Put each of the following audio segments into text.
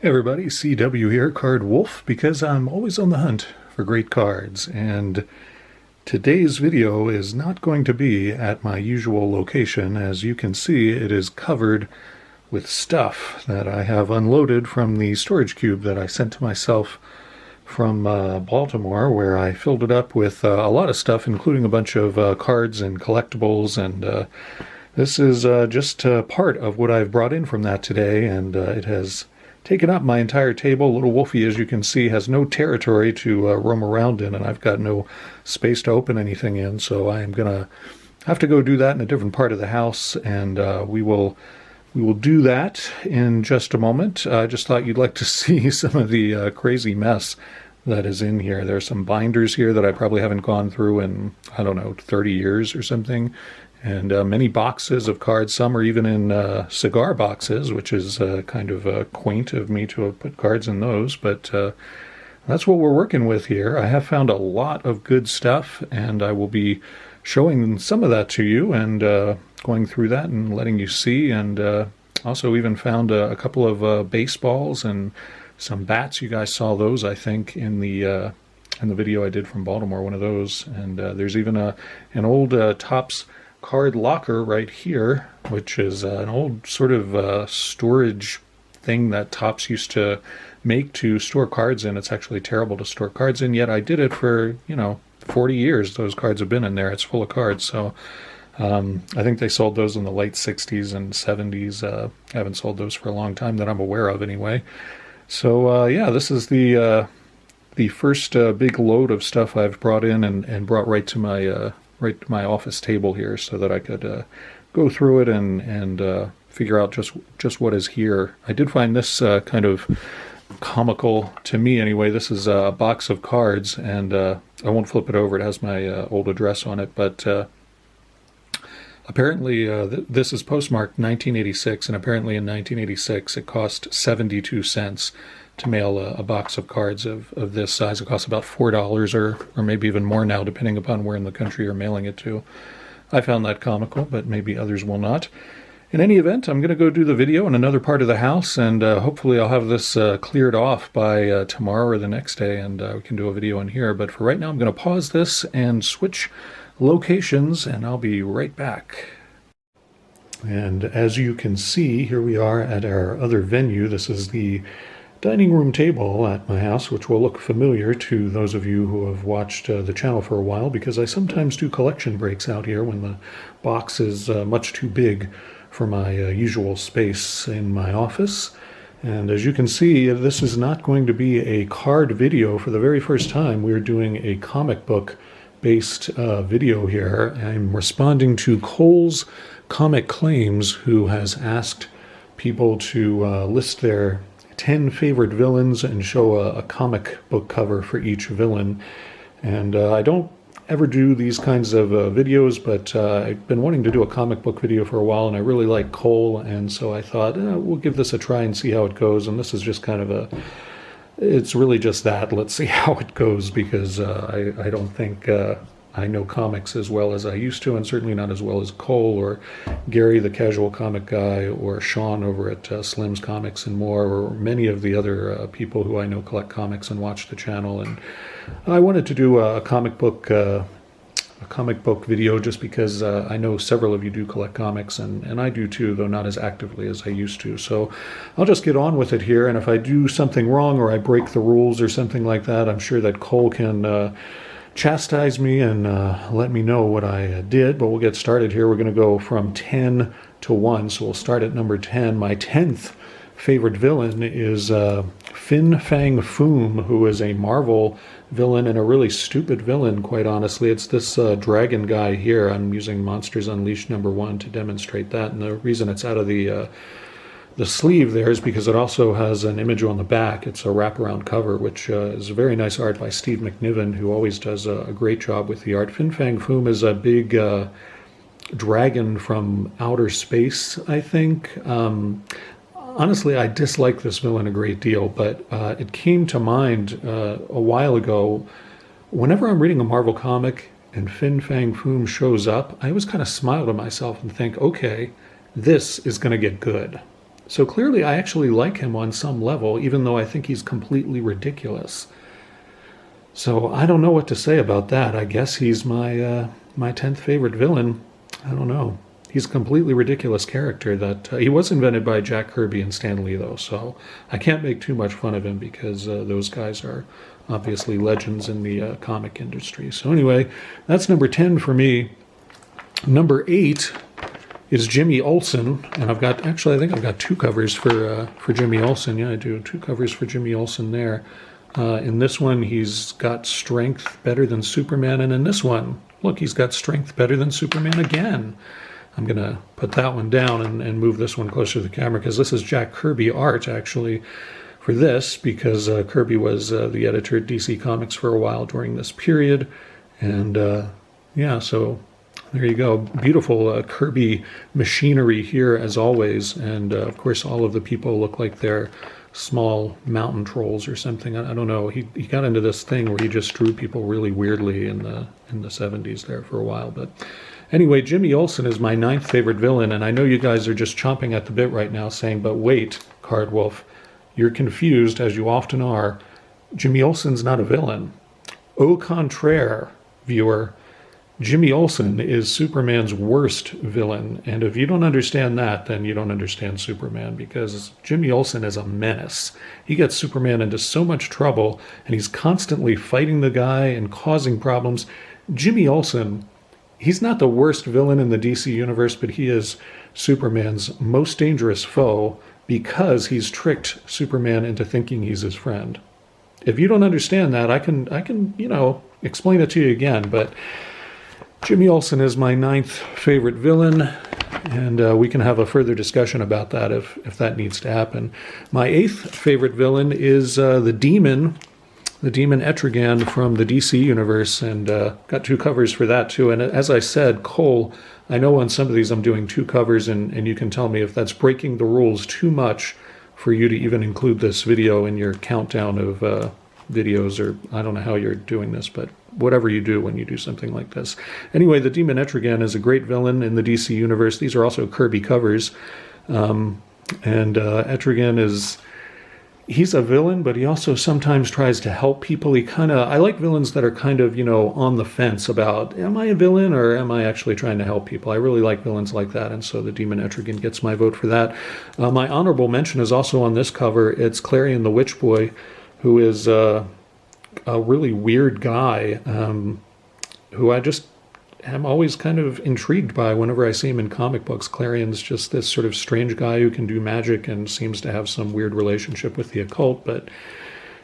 Hey everybody, CW here, Card Wolf, because I'm always on the hunt for great cards, and today's video is not going to be at my usual location. As you can see, it is covered with stuff that I have unloaded from the storage cube that I sent to myself from Baltimore, where I filled it up with a lot of stuff, including a bunch of cards and collectibles, and this is just part of what I've brought in from that today, and it has taken up my entire table. Little Wolfie, as you can see, has no territory to roam around in, and I've got no space to open anything in, so I am going to have to go do that in a different part of the house, and we will do that in just a moment. I just thought you'd like to see some of the crazy mess that is in here. There's some binders here that I probably haven't gone through in, I don't know, 30 years or something. And many boxes of cards. Some are even in cigar boxes, which is kind of quaint of me to have put cards in those. But that's what we're working with here. I have found a lot of good stuff, and I will be showing some of that to you and going through that and letting you see. And also even found a couple of baseballs and some bats. You guys saw those, I think, in the video I did from Baltimore, one of those. And there's even an old Topps card locker right here, which is an old sort of storage thing that Topps used to make to store cards in. It's actually terrible to store cards in, yet I did it for 40 years. Those cards have been in there. It's full of cards. So I think they sold those in the late 60s and 70s. I haven't sold those for a long time that I'm aware of anyway. So yeah, this is the first big load of stuff I've brought in and brought right to my office table here, so that I could go through it and figure out just what is here. I did find this kind of comical, to me anyway. This is a box of cards, and I won't flip it over. It has my old address on it, but apparently this is postmarked 1986, and apparently in 1986 it cost 72 cents to mail a box of cards of this size. It costs about $4 or maybe even more now, depending upon where in the country you're mailing it to. I found that comical, but maybe others will not. In any event, I'm going to go do the video in another part of the house, and hopefully I'll have this cleared off by tomorrow or the next day, and we can do a video in here. But for right now, I'm going to pause this and switch locations, and I'll be right back. And as you can see, here we are at our other venue. This is the dining room table at my house, which will look familiar to those of you who have watched the channel for a while, because I sometimes do collection breaks out here when the box is much too big for my usual space in my office. And as you can see, this is not going to be a card video. For the very first time, we're doing a comic book based video here. I'm responding to Cole's Comic Claims, who has asked people to list their 10 favorite villains and show a comic book cover for each villain. And I don't ever do these kinds of videos, but I've been wanting to do a comic book video for a while, and I really like Cole, and so I thought we'll give this a try and see how it goes. And this is just kind of it's really just that. Let's see how it goes, because I don't think I know comics as well as I used to, and certainly not as well as Cole or Gary, the casual comic guy, or Sean over at Slim's Comics and More, or many of the other people who I know collect comics and watch the channel. And I wanted to do a comic book video just because I know several of you do collect comics, and I do too, though not as actively as I used to. So I'll just get on with it here, and if I do something wrong or I break the rules or something like that, I'm sure that Cole can chastise me and let me know what I did. But we'll get started here. We're going to go from 10 to 1, so we'll start at number 10. My 10th favorite villain is Fang Foom, who is a Marvel villain and a really stupid villain, quite honestly. It's this dragon guy here. I'm using Monsters Unleashed #1 to demonstrate that, and the reason it's out of the sleeve there is because it also has an image on the back. It's a wraparound cover, which is very nice art by Steve McNiven, who always does a great job with the art. Fang Foom is a big dragon from outer space, I think. Honestly, I dislike this villain a great deal, but it came to mind a while ago. Whenever I'm reading a Marvel comic and Fang Foom shows up, I always kind of smile to myself and think, okay, this is going to get good. So clearly I actually like him on some level, even though I think he's completely ridiculous. So I don't know what to say about that. I guess he's my 10th favorite villain. I don't know. He's a completely ridiculous character that he was invented by Jack Kirby and Stan Lee, though, so I can't make too much fun of him because those guys are obviously legends in the comic industry. So anyway, that's number 10 for me. Number 8 is Jimmy Olsen, and I think I've got 2 covers for Jimmy Olsen. Yeah, I do. 2 covers for Jimmy Olsen there. In this one, he's got strength better than Superman, and in this one, look, he's got strength better than Superman again. I'm going to put that one down and move this one closer to the camera because this is Jack Kirby art, actually, for this, because Kirby was the editor at DC Comics for a while during this period. And, yeah, so there you go. Beautiful Kirby machinery here, as always. And, of course, all of the people look like they're small mountain trolls or something. I don't know. He got into this thing where he just drew people really weirdly in the 70s there for a while, but... Anyway, Jimmy Olsen is my 9th favorite villain, and I know you guys are just chomping at the bit right now saying, but wait, Card Wolf, you're confused, as you often are. Jimmy Olsen's not a villain. Au contraire, viewer, Jimmy Olsen is Superman's worst villain, and if you don't understand that, then you don't understand Superman, because Jimmy Olsen is a menace. He gets Superman into so much trouble, and he's constantly fighting the guy and causing problems. Jimmy Olsen... He's not the worst villain in the DC universe, but he is Superman's most dangerous foe because he's tricked Superman into thinking he's his friend. If you don't understand that, I can explain it to you again, but Jimmy Olsen is my 9th favorite villain, and we can have a further discussion about that if that needs to happen. My 8th favorite villain is the Demon Etrigan from the DC universe, and got 2 covers for that too. And as I said, Cole, I know on some of these I'm doing 2 covers, and you can tell me if that's breaking the rules too much for you to even include this video in your countdown of videos, or I don't know how you're doing this, but whatever you do when you do something like this. Anyway, the Demon Etrigan is a great villain in the DC universe. These are also Kirby covers. And Etrigan is... He's a villain, but he also sometimes tries to help people. I like villains that are kind of, on the fence about, am I a villain or am I actually trying to help people? I really like villains like that, and so the Demon Etrigan gets my vote for that. My honorable mention is also on this cover. It's Clarion the Witch Boy, who is a really weird guy who I'm always kind of intrigued by whenever I see him in comic books. Clarion's just this sort of strange guy who can do magic and seems to have some weird relationship with the occult, but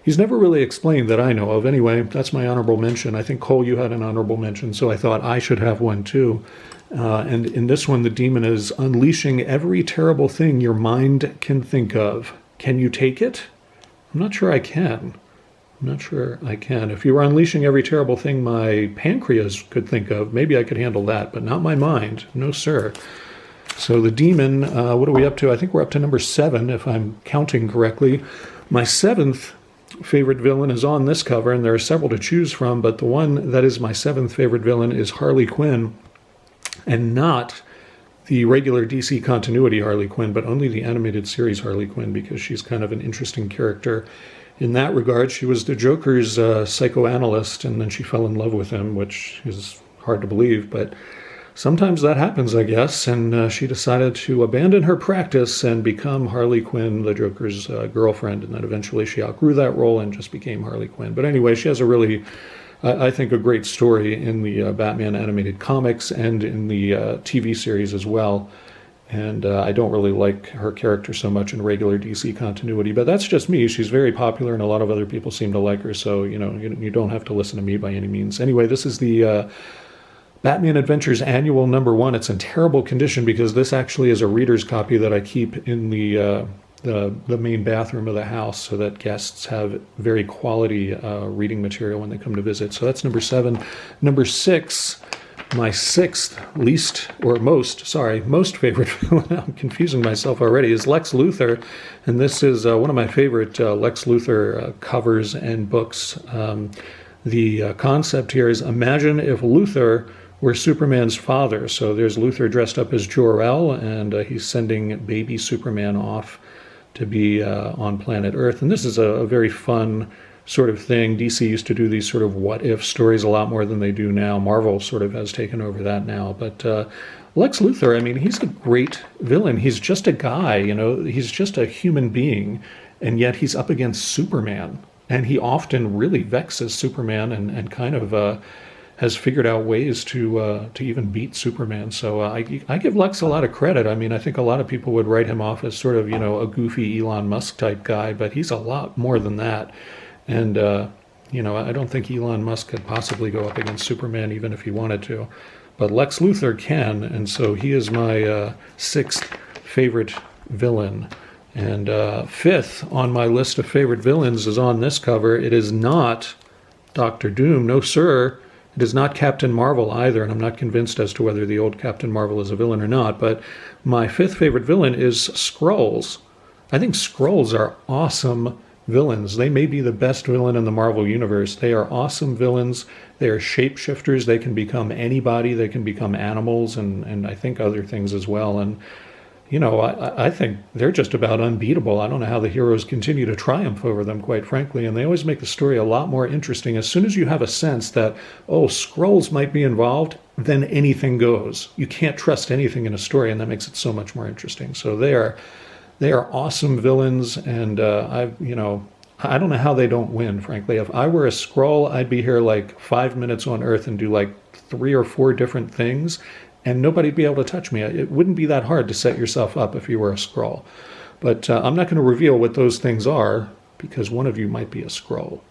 he's never really explained that I know of. Anyway, that's my honorable mention. I think, Cole, you had an honorable mention, so I thought I should have one too. And in this one, the demon is unleashing every terrible thing your mind can think of. Can you take it? I'm not sure I can. If you were unleashing every terrible thing my pancreas could think of, maybe I could handle that, but not my mind. No, sir. So the demon, what are we up to? I think we're up to number 7, if I'm counting correctly. My 7th favorite villain is on this cover, and there are several to choose from, but the one that is my 7th favorite villain is Harley Quinn, and not the regular DC continuity Harley Quinn, but only the animated series Harley Quinn, because she's kind of an interesting character. In that regard, she was the Joker's psychoanalyst, and then she fell in love with him, which is hard to believe, but sometimes that happens, I guess, and she decided to abandon her practice and become Harley Quinn, the Joker's girlfriend, and then eventually she outgrew that role and just became Harley Quinn. But anyway, she has a really, I think, a great story in the Batman animated comics and in the TV series as well. And I don't really like her character so much in regular DC continuity, but that's just me. She's very popular, and a lot of other people seem to like her, so, you don't have to listen to me by any means. Anyway, this is the Batman Adventures Annual #1. It's in terrible condition because this actually is a reader's copy that I keep in the main bathroom of the house so that guests have very quality reading material when they come to visit. So that's number 7. Number 6... My 6th most favorite villain, I'm confusing myself already, is Lex Luthor. And this is one of my favorite Lex Luthor covers and books. The concept here is, imagine if Luthor were Superman's father. So there's Luthor dressed up as Jor-El, and he's sending baby Superman off to be on planet Earth. And this is a very fun sort of thing. DC used to do these sort of what-if stories a lot more than they do now. Marvel sort of has taken over that now. But Lex Luthor, I mean, he's a great villain. He's just a guy, you know, he's just a human being, and yet he's up against Superman. And he often really vexes Superman and kind of has figured out ways to even beat Superman. So I give Lex a lot of credit. I mean, I think a lot of people would write him off as sort of, you know, a goofy Elon Musk type guy, but he's a lot more than that. And, you know, I don't think Elon Musk could possibly go up against Superman even if he wanted to. But Lex Luthor can, and so he is my sixth favorite villain. And fifth on my list of favorite villains is on this cover. It is not Dr. Doom. No, sir. It is not Captain Marvel either, and I'm not convinced as to whether the old Captain Marvel is a villain or not. But my fifth favorite villain is Skrulls. I think Skrulls are awesome villains. They may be the best villain in the Marvel Universe. They are awesome villains. They are shapeshifters. They can become anybody. They can become animals and I think other things as well. And, you know, I think they're just about unbeatable. I don't know how the heroes continue to triumph over them, quite frankly. And they always make the story a lot more interesting. As soon as you have a sense that, oh, Skrulls might be involved, then anything goes. You can't trust anything in a story, and that makes it so much more interesting. So they are awesome villains, and you know, I don't know how they don't win, frankly. If I were a Skrull, I'd be here like 5 minutes on Earth and do like 3 or 4 different things, and nobody'd be able to touch me. It wouldn't be that hard to set yourself up if you were a Skrull. But I'm not going to reveal what those things are, because one of you might be a Skrull.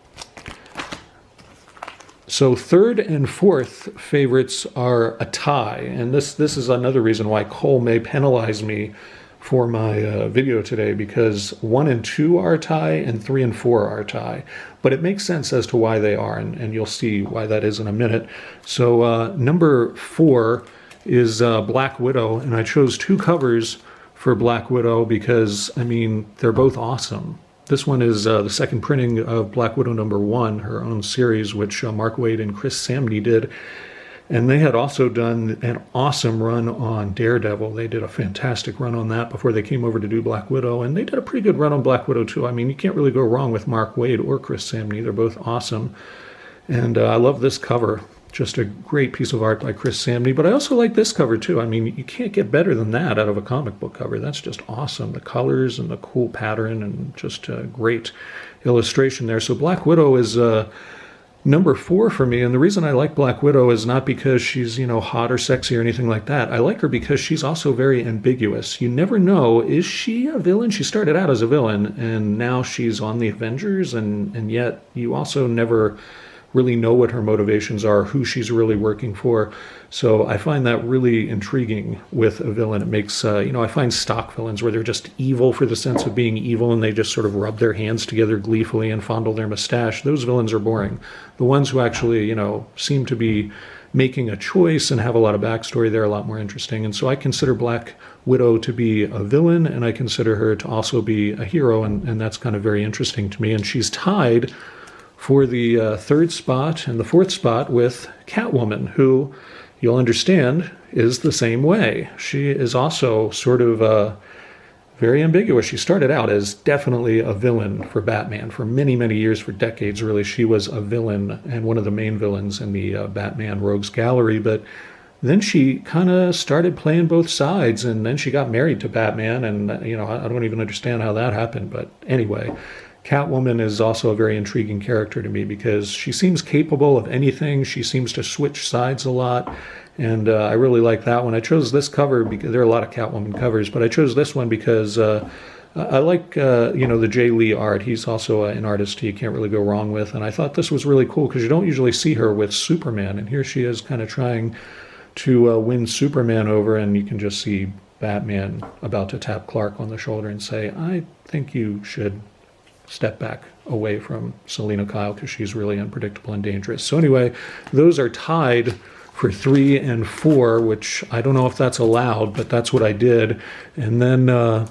So third and fourth favorites are a tie, and this is another reason why Cole may penalize me for my video today, because 1 and 2 are a tie and 3 and 4 are a tie. But it makes sense as to why they are, and you'll see why that is in a minute. So number 4 is Black Widow, and I chose 2 covers for Black Widow because, I mean, they're both awesome. This one is the second printing of Black Widow number 1, her own series, which Mark Waid and Chris Samney did. And they had also done an awesome run on Daredevil. They did a fantastic run on that before they came over to do Black Widow. And they did a pretty good run on Black Widow, too. I mean, you can't really go wrong with Mark Waid or Chris Samney. They're both awesome. And I love this cover. Just a great piece of art by Chris Samney. But I also like this cover, too. I mean, you can't get better than that out of a comic book cover. That's just awesome. The colors and the cool pattern and just a great illustration there. So Black Widow is number 4 for me, and the reason I like Black Widow is not because she's, you know, hot or sexy or anything like that. I like her because she's also very ambiguous. You never know, is she a villain? She started out as a villain, and now she's on the Avengers, and yet you also never really know what her motivations are, who she's really working for. So I find that really intriguing with a villain. It makes, you know, I find stock villains where they're just evil for the sense of being evil and they just sort of rub their hands together gleefully and fondle their mustache. Those villains are boring. The ones who actually, you know, seem to be making a choice and have a lot of backstory, they're a lot more interesting. And so I consider Black Widow to be a villain, and I consider her to also be a hero, and that's kind of very interesting to me. And she's tied for the 3rd spot and the 4th spot with Catwoman, who, you'll understand, is the same way. She is also sort of very ambiguous. She started out as definitely a villain for Batman. For many, many years, for decades, really, she was a villain and one of the main villains in the Batman Rogues Gallery. But then she kind of started playing both sides, and then she got married to Batman, and, you know, I don't even understand how that happened. But anyway, Catwoman is also a very intriguing character to me because she seems capable of anything. She seems to switch sides a lot, and I really like that one. I chose this cover because there are a lot of Catwoman covers, but I chose this one because I like, you know, the Jay Lee art. He's also an artist you can't really go wrong with, and I thought this was really cool because you don't usually see her with Superman, and here she is kind of trying to win Superman over, and you can just see Batman about to tap Clark on the shoulder and say, I think you should step back away from Selina Kyle because she's really unpredictable and dangerous. So anyway, those are tied for 3 and 4, which I don't know if that's allowed, but that's what I did. And then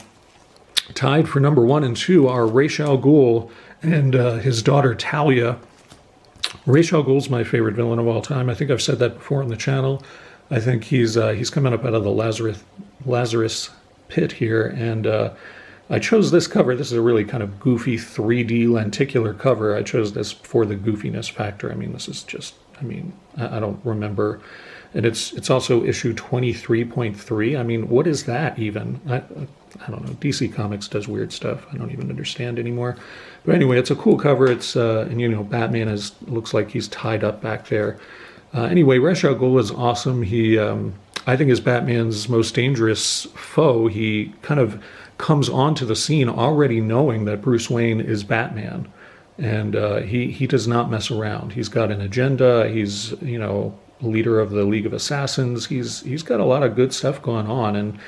tied for number 1 and 2 are Rachelle Ghoul and his daughter Talia. Rachelle Ghoul's my favorite villain of all time. I think I've said that before on the channel. I think he's coming up out of the Lazarus pit here, and I chose this cover. This is a really kind of goofy 3D lenticular cover. I chose this for the goofiness factor. I mean, this is just, I mean, I don't remember. And it's also issue 23.3. I mean, what is that even? I don't know. DC Comics does weird stuff. I don't even understand anymore. But anyway, it's a cool cover. It's and you know, Batman looks like he's tied up back there. Anyway, Rachelle Ghoul is awesome. He I think is Batman's most dangerous foe. He kind of comes onto the scene already knowing that Bruce Wayne is Batman, and he does not mess around. He's got an agenda. He's, you know, leader of the League of Assassins. He's got a lot of good stuff going on, and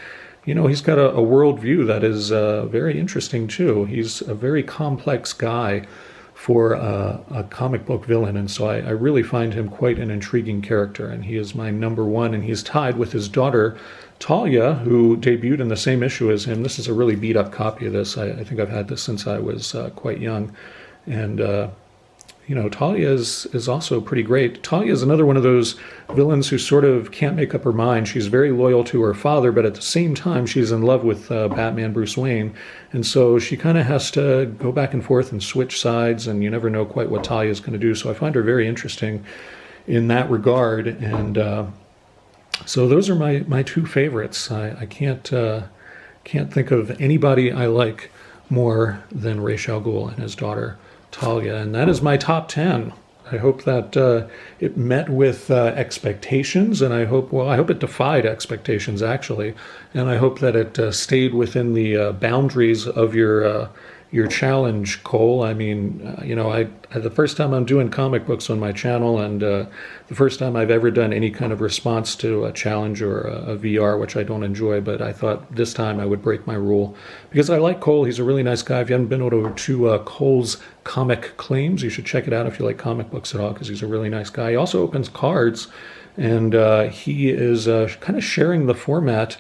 you know, he's got a worldview that is very interesting too. He's a very complex guy for a comic book villain, and so I really find him quite an intriguing character, and he is my number one, and he's tied with his daughter Talia, who debuted in the same issue as him. This is a really beat up copy of this. I think I've had this since I was quite young, and you know, Talia is also pretty great. Talia is another one of those villains who sort of can't make up her mind. She's very loyal to her father, but at the same time, she's in love with Batman Bruce Wayne. And so she kind of has to go back and forth and switch sides, and you never know quite what Talia is going to do. So I find her very interesting in that regard. And so those are my two favorites. I can't think of anybody I like more than Rachelle Ghoul and his daughter Talia, and that is my top 10. I hope that it met with expectations, and I hope it defied expectations actually, and I hope that it stayed within the boundaries of your challenge, Cole. I mean, you know, the first time I'm doing comic books on my channel, and the first time I've ever done any kind of response to a challenge or a VR, which I don't enjoy, but I thought this time I would break my rule because I like Cole. He's a really nice guy. If you haven't been over to Cole's Comic Claims, you should check it out if you like comic books at all, because he's a really nice guy. He also opens cards, and he is kind of sharing the format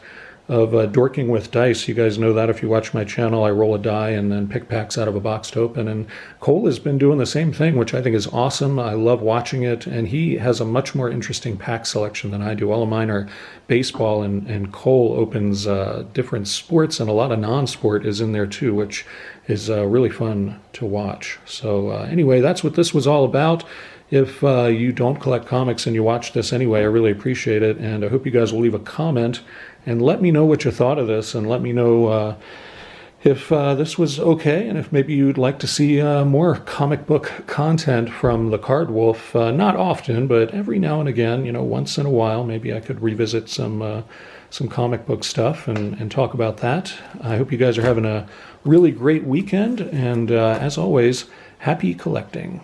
of dorking with dice. You guys know that if you watch my channel. I roll a die and then pick packs out of a box to open, and Cole has been doing the same thing, which I think is awesome. I love watching it, and he has a much more interesting pack selection than I do. All of mine are baseball, and Cole opens different sports, and a lot of non-sport is in there too, which is really fun to watch. So anyway, that's what this was all about. If you don't collect comics and you watch this anyway, I really appreciate it, and I hope you guys will leave a comment and let me know what you thought of this, and let me know if this was okay, and if maybe you'd like to see more comic book content from the Card Wolf. Not often, but every now and again, you know, once in a while, maybe I could revisit some comic book stuff and talk about that. I hope you guys are having a really great weekend, and as always, happy collecting.